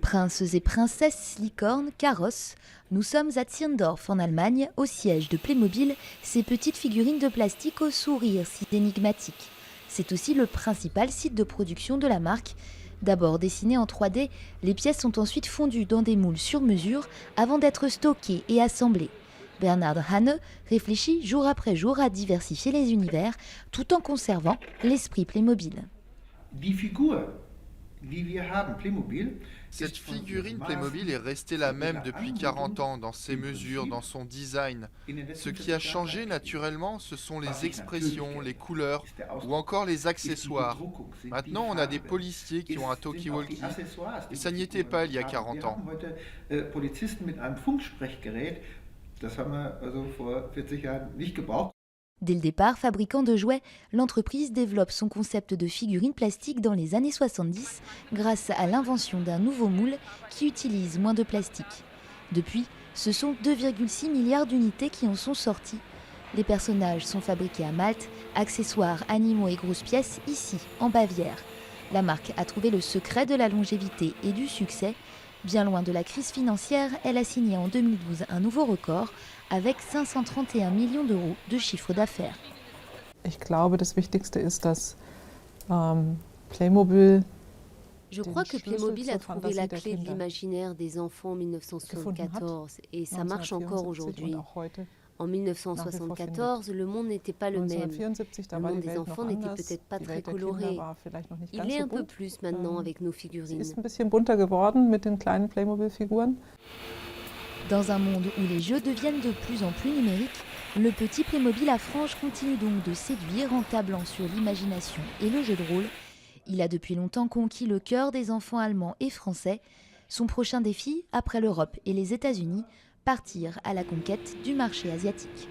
Princes et princesses, licornes, carrosses, nous sommes à Zirndorf en Allemagne, au siège de Playmobil, ces petites figurines de plastique au sourire si énigmatique. C'est aussi le principal site de production de la marque. D'abord dessinées en 3D, les pièces sont ensuite fondues dans des moules sur mesure avant d'être stockées et assemblées. Bernhard Hanne réfléchit jour après jour à diversifier les univers tout en conservant l'esprit Playmobil. Die Figur, die wir haben, Playmobil, Cette ist von figurine ihrem Playmobil est Maßen restée zu la même ihrer depuis Anmutung 40 ans dans ses im mesures, dans Prinzip son design. in den Ce letzten qui a 40 Jahren changé gleich geblieben. naturellement, ce sont Was les sich natürlich expressions, les geändert couleurs hat, ist der ou Ausdruck, encore les ist die accessoires. Bedruckung, sind die Maintenant, on a des Farben, policiers qui ont un sind auch die talkie-walkie Accessoires, et die ça die n'y était pas il Figuren y a haben. 40 Wir ans. haben heute Polizisten mit einem Funksprechgerät, das haben wir also vor 40 Jahren nicht gebraucht. Dès le départ, fabricant de jouets, l'entreprise développe son concept de figurine plastique dans les années 70 grâce à l'invention d'un nouveau moule qui utilise moins de plastique. Depuis, ce sont 2,6 milliards d'unités qui en sont sorties. Les personnages sont fabriqués à Malte, accessoires, animaux et grosses pièces ici, en Bavière. La marque a trouvé le secret de la longévité et du succès. Bien loin de la crise financière, elle a signé en 2012 un nouveau record avec 531 millions d'euros de chiffre d'affaires. Ich glaube, das Wichtigste ist, dass Playmobil Je crois que Playmobil a trouvé la clé de l'imaginaire des enfants en 1974 et ça marche encore aujourd'hui. En 1974, le monde n'était pas le même. Le monde des enfants n'était peut-être pas très coloré. Il est un peu plus maintenant avec nos figurines. ist ein bisschen bunter geworden mit den kleinen Playmobil-Figuren. Dans un monde où les jeux deviennent de plus en plus numériques, le petit Playmobil à franges continue donc de séduire en tablant sur l'imagination et le jeu de rôle. Il a depuis longtemps conquis le cœur des enfants allemands et français. Son prochain défi, après l'Europe et les États-Unis, partir à la conquête du marché asiatique.